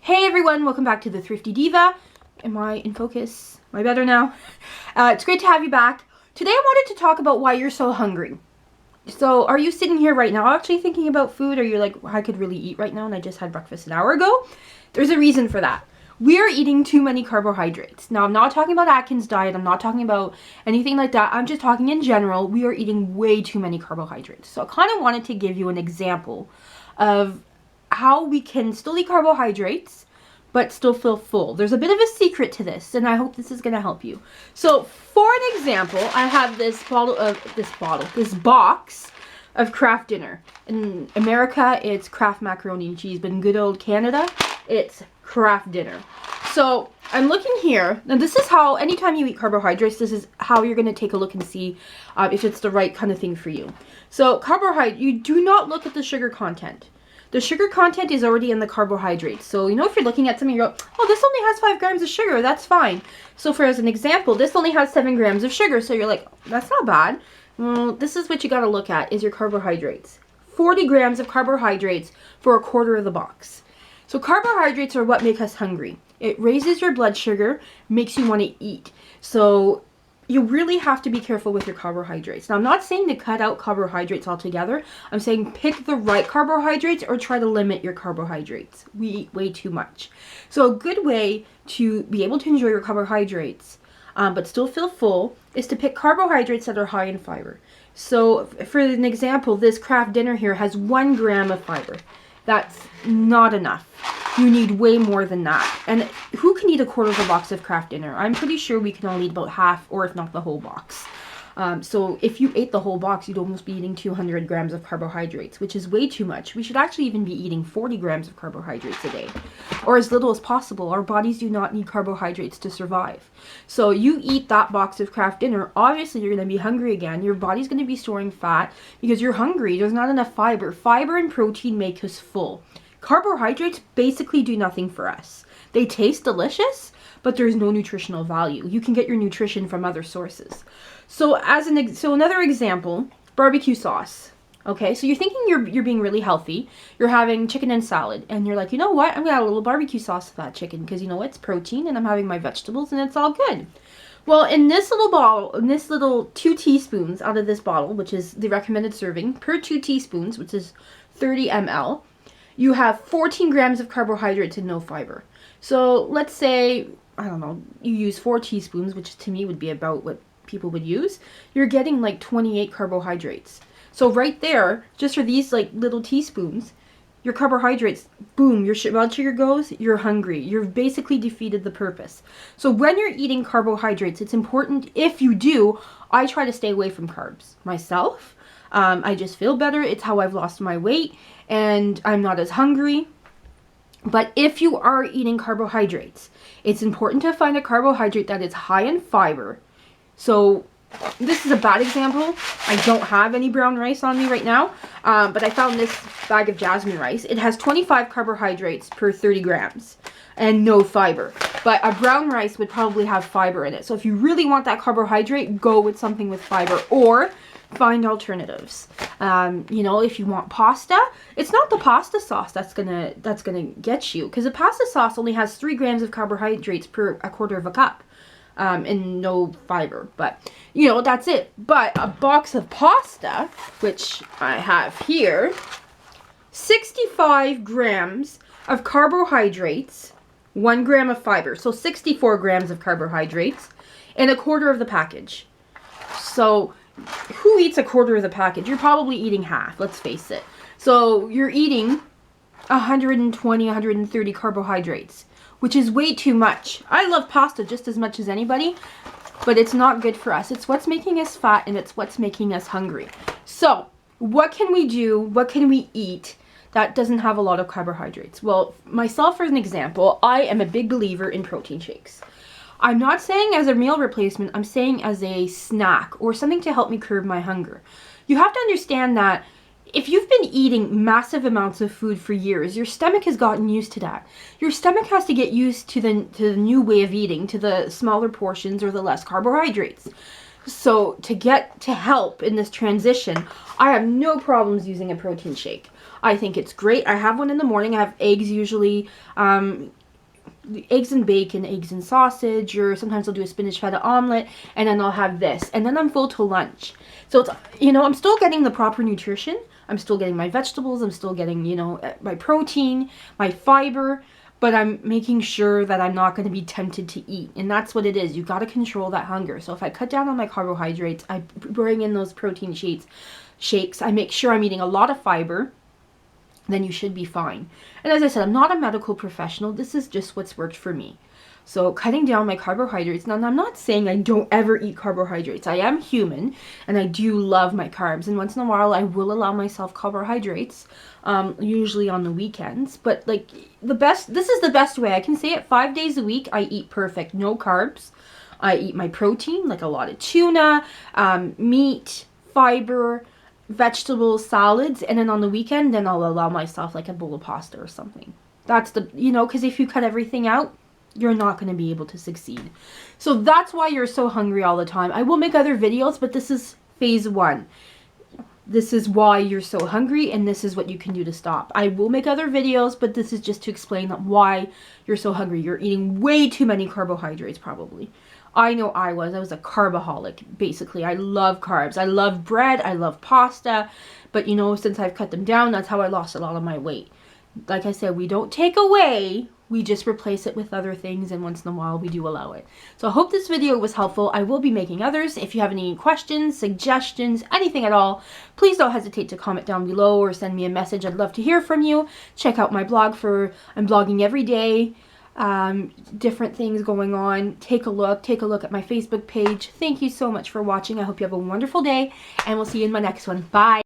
Hey everyone, welcome back to the Thrifty Diva. Am I in focus? Am I better now? It's great to have you back. Today I wanted to talk about why you're so hungry. So are you sitting here right now actually thinking about food? Or you're like, I could really eat right now and I just had breakfast an hour ago? There's a reason for that. We're eating too many carbohydrates. Now I'm not talking about Atkins diet. I'm not talking about anything like that. I'm just talking in general. We are eating way too many carbohydrates. So I kind of wanted to give you an example of how we can still eat carbohydrates but still feel full. There's a bit of a secret to this, and I hope this is going to help you. So for an example, I have this box of Kraft Dinner. In America, it's Kraft macaroni and cheese, but in good old Canada, it's Kraft Dinner. So I'm looking here, and this is how, anytime you eat carbohydrates, this is how you're going to take a look and see if it's the right kind of thing for you. So carbohydrate, you do not look at the sugar content. The sugar content is already in the carbohydrates. So, if you're looking at something, you go, oh, this only has 5 grams of sugar. That's fine. So, as an example, this only has 7 grams of sugar. So, you're like, that's not bad. Well, this is what you got to look at, is your carbohydrates. 40 grams of carbohydrates for a quarter of the box. So, carbohydrates are what make us hungry. It raises your blood sugar, makes you want to eat. So, you really have to be careful with your carbohydrates. Now, I'm not saying to cut out carbohydrates altogether. I'm saying pick the right carbohydrates or try to limit your carbohydrates. We eat way too much. So a good way to be able to enjoy your carbohydrates, but still feel full, is to pick carbohydrates that are high in fiber. So for an example, this Kraft Dinner here has 1 gram of fiber. That's not enough. You need way more than that. And who can eat a quarter of a box of Kraft Dinner? I'm pretty sure we can only eat about half, or if not the whole box. So if you ate the whole box, you'd almost be eating 200 grams of carbohydrates, which is way too much. We should actually even be eating 40 grams of carbohydrates a day, or as little as possible. Our bodies do not need carbohydrates to survive. So you eat that box of Kraft Dinner, obviously you're going to be hungry again. Your body's going to be storing fat because you're hungry. There's not enough fiber. Fiber and protein make us full. Carbohydrates basically do nothing for us. They taste delicious, but there's no nutritional value. You can get your nutrition from other sources. So another example, barbecue sauce. Okay, so you're thinking you're being really healthy. You're having chicken and salad, and you're like, you know what? I'm gonna add a little barbecue sauce to that chicken because you know what? It's protein, and I'm having my vegetables, and it's all good. Well, in this little bottle, in this little 2 teaspoons out of this bottle, which is the recommended serving per 2 teaspoons, which is 30 ml. You have 14 grams of carbohydrates and no fiber. So let's say, I don't know, you use 4 teaspoons, which to me would be about what people would use. You're getting like 28 carbohydrates. So right there, just for these like little teaspoons, your carbohydrates, boom, your blood sugar goes, you're hungry. You've basically defeated the purpose. So when you're eating carbohydrates, it's important, if you do, I try to stay away from carbs myself. I just feel better. It's how I've lost my weight, and I'm not as hungry. But if you are eating carbohydrates, it's important to find a carbohydrate that is high in fiber. So this is a bad example. I don't have any brown rice on me right now, but I found this bag of jasmine rice. It has 25 carbohydrates per 30 grams and no fiber. But a brown rice would probably have fiber in it. So if you really want that carbohydrate, go with something with fiber, or find alternatives. If you want pasta, it's not the pasta sauce that's gonna get you, because the pasta sauce only has 3 grams of carbohydrates per a quarter of a cup, and no fiber. But that's it. But a box of pasta, which I have here, 65 grams of carbohydrates, 1 gram of fiber, so 64 grams of carbohydrates, and a quarter of the package. So who eats a quarter of the package? You're probably eating half, let's face it. So you're eating 120, 130 carbohydrates, which is way too much. I love pasta just as much as anybody, but it's not good for us. It's what's making us fat, and it's what's making us hungry. So what can we do? What can we eat that doesn't have a lot of carbohydrates? Well, myself, for an example, I am a big believer in protein shakes. I'm not saying as a meal replacement, I'm saying as a snack or something to help me curb my hunger. You have to understand that if you've been eating massive amounts of food for years, your stomach has gotten used to that. Your stomach has to get used to the new way of eating, to the smaller portions or the less carbohydrates. So to help in this transition, I have no problems using a protein shake. I think it's great. I have one in the morning. I have eggs usually, eggs and bacon, eggs and sausage, or sometimes I'll do a spinach feta omelet, and then I'll have this, and then I'm full to lunch. So it's, you know, I'm still getting the proper nutrition. I'm still getting my vegetables. I'm still getting, you know, my protein, my fiber, but I'm making sure that I'm not going to be tempted to eat. And that's what it is. You got to control that hunger. So if I cut down on my carbohydrates, I bring in those protein shakes. I make sure I'm eating a lot of fiber, then you should be fine. And as I said, I'm not a medical professional. This is just what's worked for me. So cutting down my carbohydrates. Now, I'm not saying I don't ever eat carbohydrates. I am human, and I do love my carbs. And once in a while, I will allow myself carbohydrates, usually on the weekends. But like this is the best way. I can say it 5 days a week. I eat perfect, no carbs. I eat my protein, like a lot of tuna, meat, fiber, vegetables, salads, and then on the weekend, then I'll allow myself like a bowl of pasta or something. That's the, you know, because if you cut everything out, you're not going to be able to succeed. So that's why you're so hungry all the time. I will make other videos, but this is phase 1. This is why you're so hungry, and this is what you can do to stop. I will make other videos, but this is just to explain why you're so hungry. You're eating way too many carbohydrates, probably. I know I was a carbaholic, basically. I love carbs. I love bread. I love pasta. But, you know, since I've cut them down, that's how I lost a lot of my weight. Like I said, we don't take away. We just replace it with other things, and once in a while we do allow it. So I hope this video was helpful. I will be making others. If you have any questions, suggestions, anything at all, please don't hesitate to comment down below or send me a message. I'd love to hear from you. Check out my blog I'm blogging every day. Different things going on. Take a look at my Facebook page. Thank you so much for watching. I hope you have a wonderful day, and we'll see you in my next one. Bye.